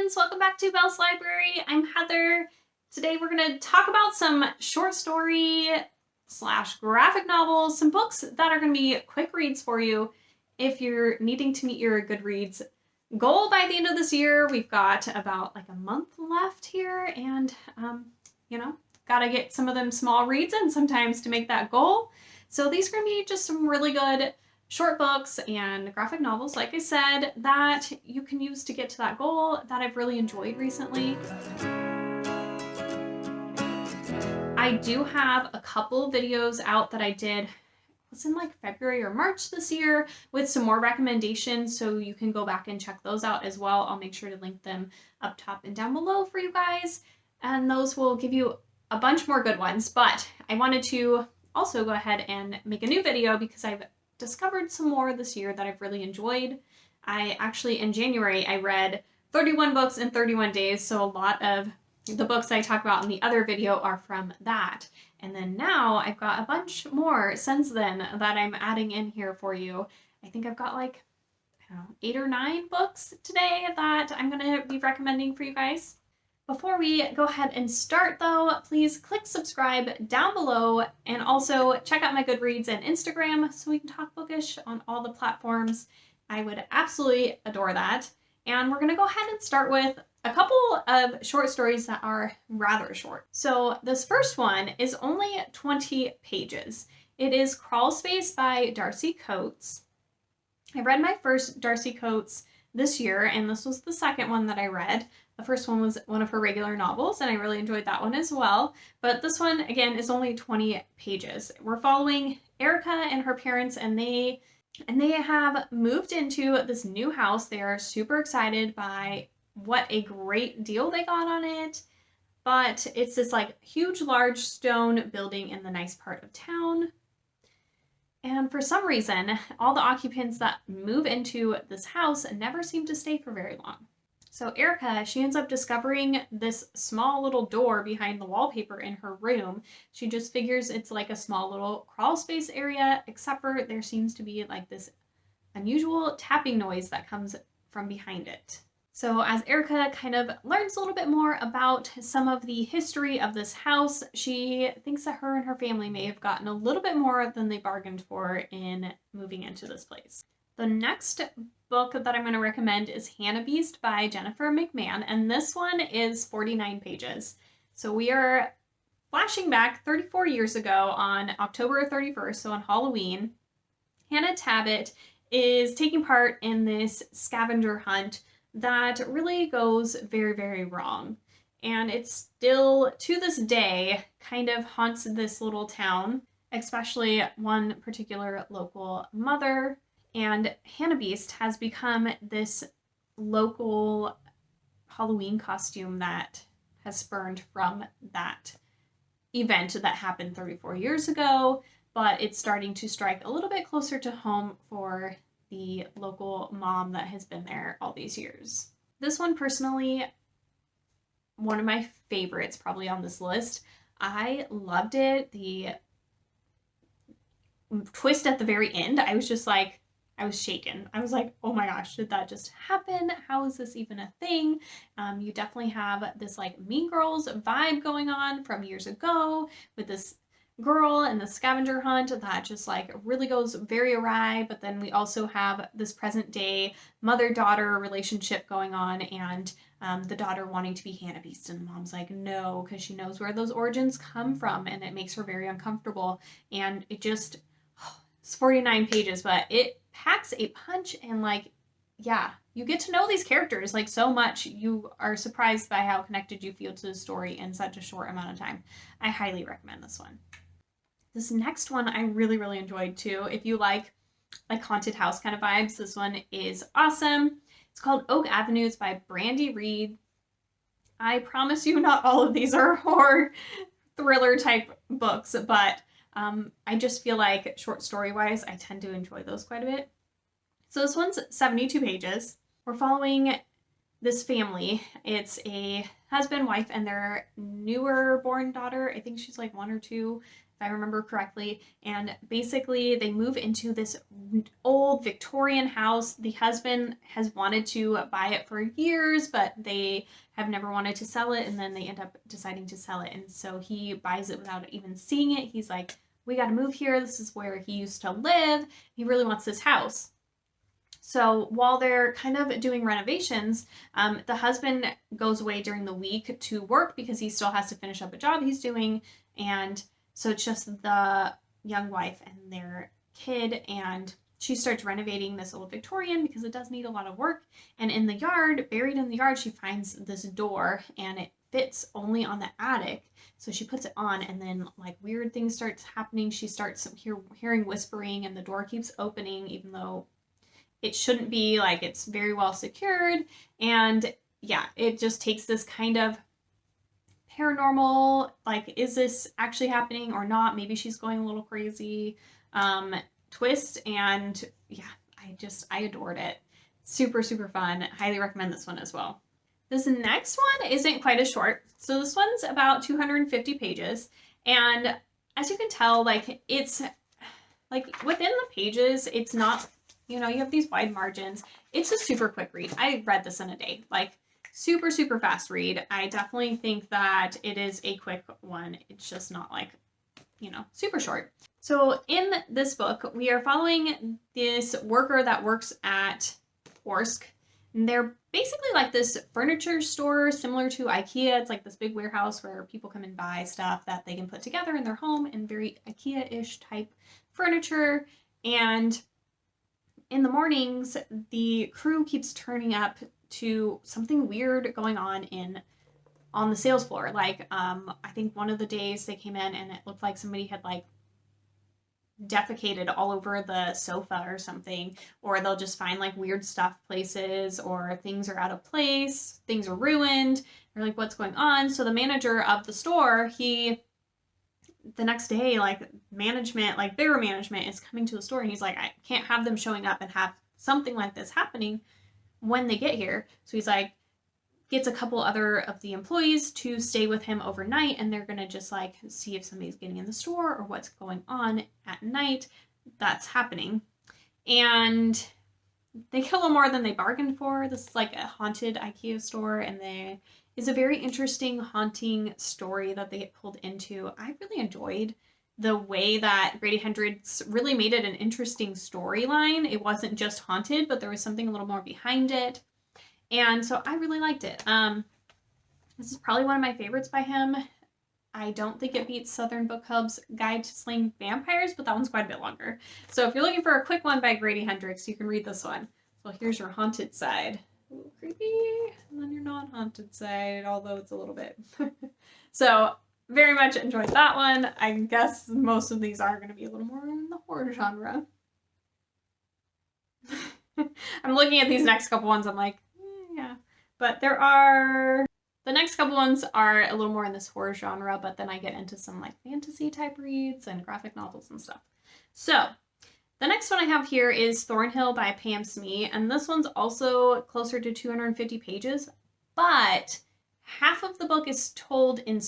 friends, welcome back to Belle's Library. I'm Heather. Today we're going to talk about some short story / graphic novels, some books that are going to be quick reads for you if you're needing to meet your Goodreads goal by the end of this year. We've got about like a month left here, and gotta get some of them small reads in sometimes to make that goal. So these are going to be just some really good short books and graphic novels, like I said, that you can use to get to that goal that I've really enjoyed recently. I do have a couple videos out that I did, it's in like February or March this year, with some more recommendations, so you can go back and check those out as well. I'll make sure to link them up top and down below for you guys, and those will give you a bunch more good ones. But I wanted to also go ahead and make a new video because I've discovered some more this year that I've really enjoyed. I actually, in January, I read 31 books in 31 days, so a lot of the books I talk about in the other video are from that. And then now I've got a bunch more since then that I'm adding in here for you. I think I've got like, I don't know, 8 or 9 books today that I'm going to be recommending for you guys. Before we go ahead and start though, please click subscribe down below, and also check out my Goodreads and Instagram so we can talk bookish on all the platforms. I would absolutely adore that. And we're going to go ahead and start with a couple of short stories that are rather short. So this first one is only 20 pages. It is Crawl Space by Darcy Coats. I read my first Darcy Coats this year, and this was the second one that I read. The first one was one of her regular novels, and I really enjoyed that one as well. But this one, again, is only 20 pages. We're following Erica and her parents, and they have moved into this new house. They are super excited by what a great deal they got on it. But it's this like huge, large stone building in the nice part of town. And for some reason, all the occupants that move into this house never seem to stay for very long. So Erica, she ends up discovering this small little door behind the wallpaper in her room. She just figures it's like a small little crawl space area, except for there seems to be like this unusual tapping noise that comes from behind it. So as Erica kind of learns a little bit more about some of the history of this house, she thinks that her and her family may have gotten a little bit more than they bargained for in moving into this place. The next book that I'm going to recommend is Hannah Beast by Jennifer Mcmahon, and this one is 49 pages. So we are flashing back 34 years ago on October 31st, so on Halloween. Hannah Tabbitt is taking part in this scavenger hunt that really goes very, very wrong. And it still, to this day, kind of haunts this little town, especially one particular local mother. And Hannah Beast has become this local Halloween costume that has spurned from that event that happened 34 years ago, but it's starting to strike a little bit closer to home for the local mom that has been there all these years. This one, personally, one of my favorites probably on this list. I loved it. The twist at the very end, I was just like, I was shaken. I was like, oh my gosh, did that just happen? How is this even a thing? You definitely have this like Mean Girls vibe going on from years ago with this girl and the scavenger hunt that just like really goes very awry. But then we also have this present day mother-daughter relationship going on, and the daughter wanting to be Hannah Beast, and the mom's like, no, because she knows where those origins come from, and it makes her very uncomfortable. And it just, it's 49 pages, but it packs a punch, and like, yeah, you get to know these characters like so much. You are surprised by how connected you feel to the story in such a short amount of time. I highly recommend this one. This next one I really, really enjoyed too. If you like haunted house kind of vibes, this one is awesome. It's called Oak Avenues by Brandy Reed. I promise you not all of these are horror thriller type books, but I just feel like short story wise, I tend to enjoy those quite a bit. So this one's 72 pages. We're following this family. It's a husband, wife, and their newer born daughter. I think she's like 1 or 2. I remember correctly. And basically they move into this old Victorian house. The husband has wanted to buy it for years, but they have never wanted to sell it. And then they end up deciding to sell it. And so he buys it without even seeing it. He's like, we got to move here. This is where he used to live. He really wants this house. So while they're kind of doing renovations, the husband goes away during the week to work because he still has to finish up a job he's doing. And so it's just the young wife and their kid, and she starts renovating this old Victorian because it does need a lot of work. And in the yard, buried in the yard, she finds this door, and it fits only on the attic. So she puts it on, and then like weird things starts happening. She starts hearing whispering, and the door keeps opening even though it shouldn't be. Like, it's very well secured. And yeah, it just takes this kind of paranormal, like, is this actually happening or not? Maybe she's going a little crazy twist. And yeah, I adored it. Super, super fun. Highly recommend this one as well. This next one isn't quite as short. So this one's about 250 pages. And as you can tell, like, it's like within the pages, it's not, you know, you have these wide margins. It's a super quick read. I read this in a day, like super, super fast read. I definitely think that it is a quick one. It's just not like, you know, super short. So in this book, we are following this worker that works at Orsk. And they're basically like this furniture store similar to IKEA. It's like this big warehouse where people come and buy stuff that they can put together in their home, and very IKEA-ish type furniture. And in the mornings, the crew keeps turning up to something weird going on the sales floor. Like, I think one of the days they came in and it looked like somebody had like defecated all over the sofa or something, or they'll just find like weird stuff places, or things are out of place, things are ruined. They're like, what's going on? So the manager of the store, the next day, like management, like bigger management is coming to the store, and he's like, I can't have them showing up and have something like this happening when they get here. So he's like, gets a couple other of the employees to stay with him overnight, and they're gonna just like see if somebody's getting in the store or what's going on at night that's happening. And they get a little more than they bargained for. This is like a haunted IKEA store, and there is a very interesting haunting story that they get pulled into. I really enjoyed the way that Grady Hendrix really made it an interesting storyline. It wasn't just haunted, but there was something a little more behind it. And so I really liked it. This is probably one of my favorites by him. I don't think it beats Southern Book Club's Guide to Slaying Vampires, but that one's quite a bit longer. So if you're looking for a quick one by Grady Hendrix, you can read this one. So here's your haunted side. Ooh, creepy. And then your non-haunted side, although it's a little bit. So very much enjoyed that one. I guess most of these are going to be a little more in the horror genre. I'm looking at these next couple ones. I'm like, yeah. But the next couple ones are a little more in this horror genre, but then I get into some like fantasy type reads and graphic novels and stuff. So the next one I have here is Thornhill by Pam Smee, and this one's also closer to 250 pages, but half of the book is told in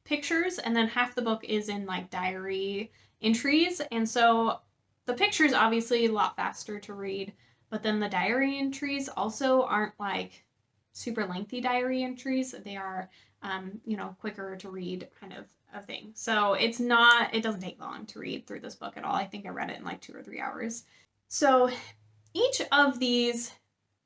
pictures, and then half the book is in like diary entries. And so the pictures obviously a lot faster to read, but then the diary entries also aren't like super lengthy diary entries. They are, you know, quicker to read kind of a thing. So it doesn't take long to read through this book at all. I think I read it in like 2 or 3 hours. So each of these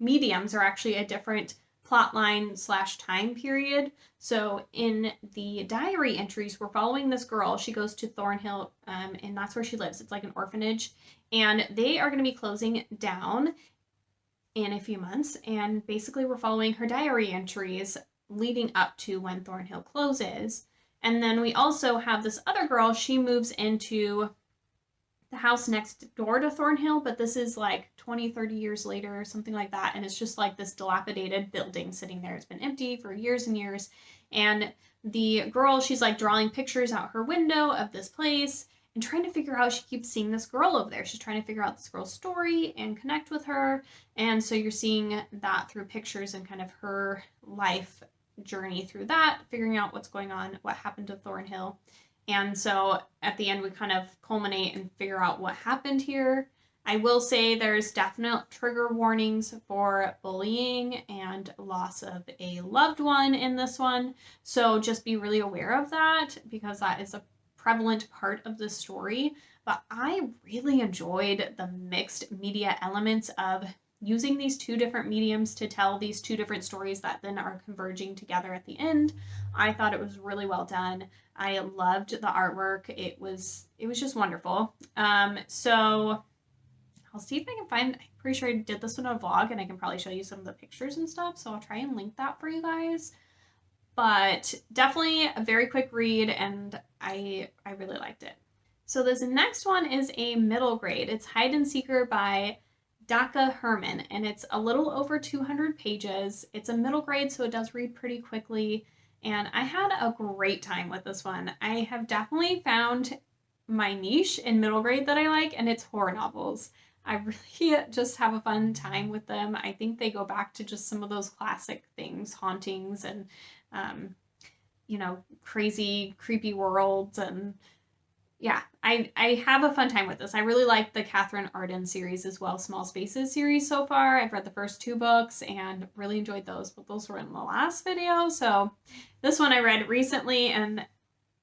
mediums are actually a different plot line / time period. So in the diary entries, we're following this girl. She goes to Thornhill, and that's where she lives. It's like an orphanage, and they are going to be closing down in a few months. And basically we're following her diary entries leading up to when Thornhill closes. And then we also have this other girl. She moves into the house next door to Thornhill, but this is like 20, 30 years later or something like that. And it's just like this dilapidated building sitting there. It's been empty for years and years. And the girl, she's like drawing pictures out her window of this place and trying to figure out, she keeps seeing this girl over there. She's trying to figure out this girl's story and connect with her. And so you're seeing that through pictures and kind of her life journey through that, figuring out what's going on, what happened to Thornhill. And so at the end, we kind of culminate and figure out what happened here. I will say there's definite trigger warnings for bullying and loss of a loved one in this one. So just be really aware of that, because that is a prevalent part of the story. But I really enjoyed the mixed media elements of using these two different mediums to tell these two different stories that then are converging together at the end. I thought it was really well done. I loved the artwork. It was just wonderful. So I'll see if I can find, I'm pretty sure I did this in a vlog and I can probably show you some of the pictures and stuff. So I'll try and link that for you guys. But definitely a very quick read, and I really liked it. So this next one is a middle grade. It's Hide and Seeker by Daca Hermann, and it's a little over 200 pages. It's a middle grade, so it does read pretty quickly, and I had a great time with this one. I have definitely found my niche in middle grade that I like, and it's horror novels. I really just have a fun time with them. I think they go back to just some of those classic things, hauntings and, you know, crazy, creepy worlds, and yeah, I have a fun time with this. I really like the Catherine Arden series as well, Small Spaces series so far. I've read the first 2 books and really enjoyed those, but those were in the last video. So this one I read recently and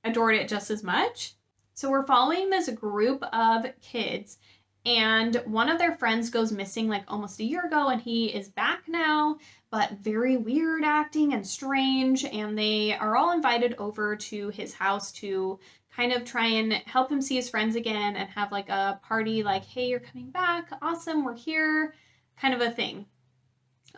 adored it just as much. So we're following this group of kids, and one of their friends goes missing like almost a year ago, and he is back now, but very weird acting and strange, and they are all invited over to his house to kind of try and help him see his friends again and have like a party, like, hey, you're coming back, awesome, we're here, kind of a thing.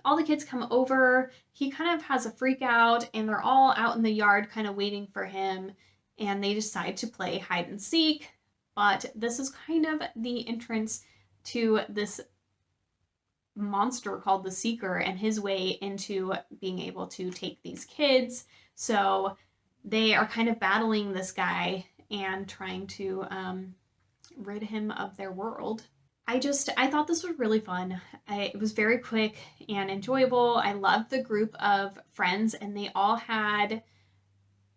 All the kids come over, he kind of has a freak out, and they're all out in the yard kind of waiting for him, and they decide to play hide and seek. But this is kind of the entrance to this monster called the Seeker and his way into being able to take these kids. So they are kind of battling this guy and trying to rid him of their world. I thought this was really fun. It was very quick and enjoyable. I loved the group of friends, and they all had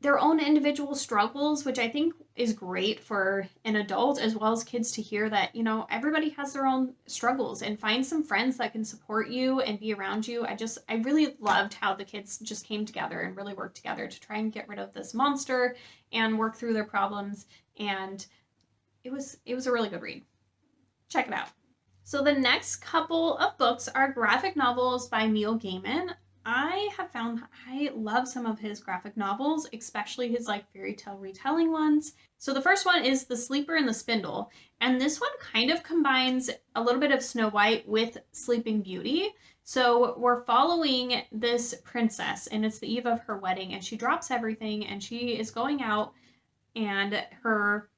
their own individual struggles, which I think is great for an adult as well as kids to hear that, you know, everybody has their own struggles, and find some friends that can support you and be around you. I really loved how the kids just came together and really worked together to try and get rid of this monster and work through their problems. And it was a really good read. Check it out. So the next couple of books are graphic novels by Neil Gaiman. I have found I love some of his graphic novels, especially his like fairy tale retelling ones. So the first one is The Sleeper and the Spindle, and this one kind of combines a little bit of Snow White with Sleeping Beauty. So we're following this princess, and it's the eve of her wedding, and she drops everything, and she is going out, and her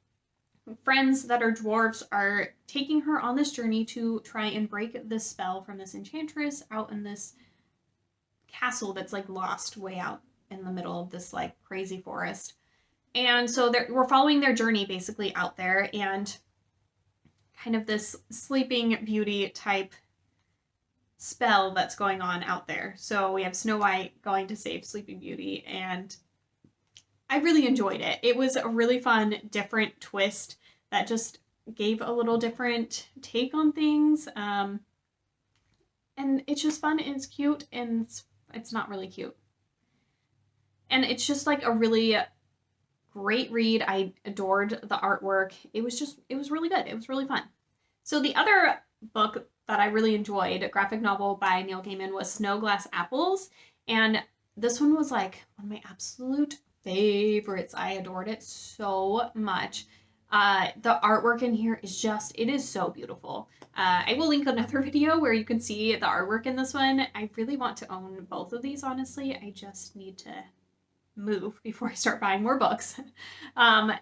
friends that are dwarves are taking her on this journey to try and break this spell from this enchantress out in this castle that's like lost way out in the middle of this like crazy forest. And so we're following their journey basically out there, and kind of this Sleeping Beauty type spell that's going on out there. So we have Snow White going to save Sleeping Beauty, and I really enjoyed it. It was a really fun, different twist that just gave a little different take on things. And it's just fun, and it's cute, and it's not really cute. And it's just like a really great read. I adored the artwork. It was really good. It was really fun. So the other book that I really enjoyed, a graphic novel by Neil Gaiman, was Snow Glass Apples. And this one was like one of my absolute favorites. I adored it so much. The artwork in here is it is so beautiful. I will link another video where you can see the artwork in this one. I really want to own both of these, honestly. I just need to move before I start buying more books. I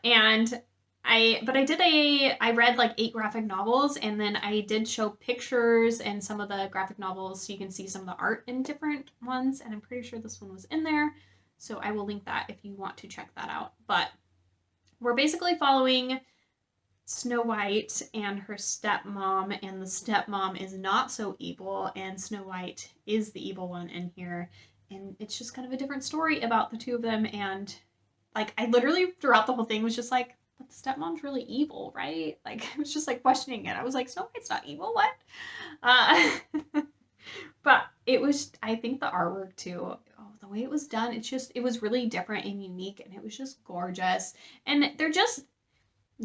read like 8 graphic novels, and then I did show pictures and some of the graphic novels so you can see some of the art in different ones, and I'm pretty sure this one was in there. So I will link that if you want to check that out. But we're basically following Snow White and her stepmom, and the stepmom is not so evil, and Snow White is the evil one in here. And it's just kind of a different story about the two of them, and like, I literally throughout the whole thing was just like, but the stepmom's really evil, right? Like, I was just like questioning it. I was like, Snow White's not evil, what? But it was, I think the artwork too, the way it was done, it was really different and unique, and it was just gorgeous. And they're just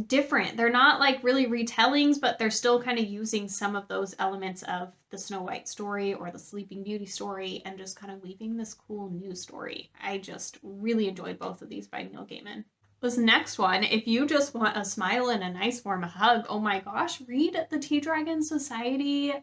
different. They're not like really retellings, but they're still kind of using some of those elements of the Snow White story or the Sleeping Beauty story and just kind of weaving this cool new story. I just really enjoyed both of these by Neil Gaiman. This next one, if you just want a smile and a nice warm hug, oh my gosh, read the Tea Dragon Society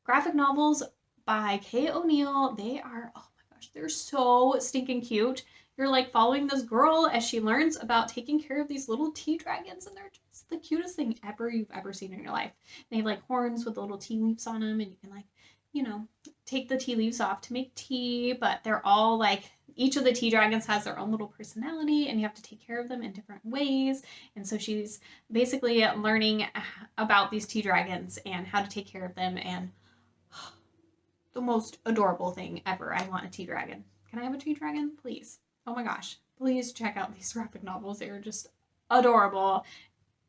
graphic novels by Kay O'Neill. They are, oh my gosh, they're so stinking cute. You're like following this girl as she learns about taking care of these little tea dragons, and they're just the cutest thing ever you've ever seen in your life. They have like horns with little tea leaves on them, and you can like, you know, take the tea leaves off to make tea, but they're all like, each of the tea dragons has their own little personality, and you have to take care of them in different ways. And so she's basically learning about these tea dragons and how to take care of them, and the most adorable thing ever. I want a tea dragon. Can I have a tea dragon, please? Oh my gosh, please check out these graphic novels. They are just adorable,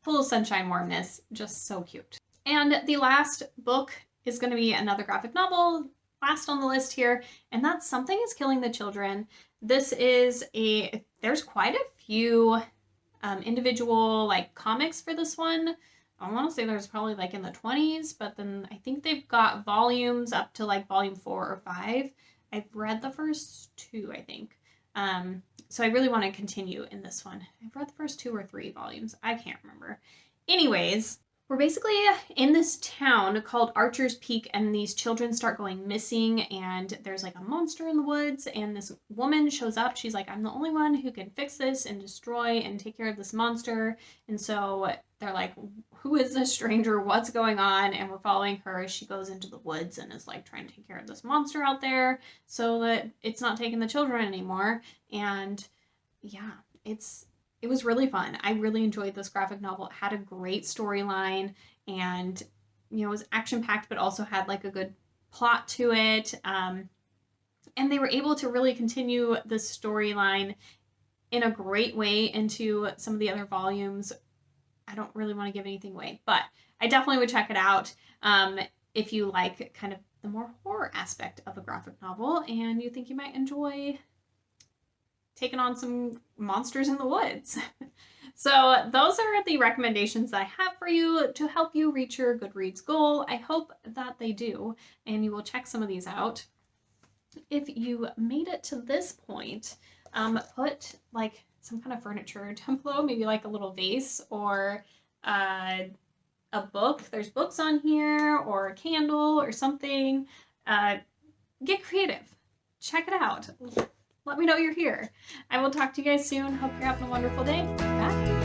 full of sunshine warmness, just so cute. And the last book is going to be another graphic novel, last on the list here, and that's Something is Killing the Children. This is there's quite a few individual like comics for this one. I want to say there's probably like in the 20s, but then I think they've got volumes up to like volume 4 or 5. I've read the first 2, I think. So I really want to continue in this one. I've read the first 2 or 3 volumes. I can't remember. Anyways, we're basically in this town called Archer's Peak, and these children start going missing, and there's like a monster in the woods, and this woman shows up. She's like, I'm the only one who can fix this and destroy and take care of this monster. And so they're like, who is this stranger? What's going on? And we're following her as she goes into the woods and is like trying to take care of this monster out there so that it's not taking the children anymore. And yeah, it was really fun. I really enjoyed this graphic novel. It had a great storyline, and it was action-packed, but also had like a good plot to it. And they were able to really continue the storyline in a great way into some of the other volumes. I don't really want to give anything away, but I definitely would check it out if you like kind of the more horror aspect of a graphic novel and you think you might enjoy taking on some monsters in the woods. So those are the recommendations that I have for you to help you reach your Goodreads goal. I hope that they do, and you will check some of these out. If you made it to this point, put like some kind of furniture down below, maybe like a little vase or a book. There's books on here, or a candle or something. Get creative. Check it out. Let me know you're here. I will talk to you guys soon. Hope you're having a wonderful day. Bye.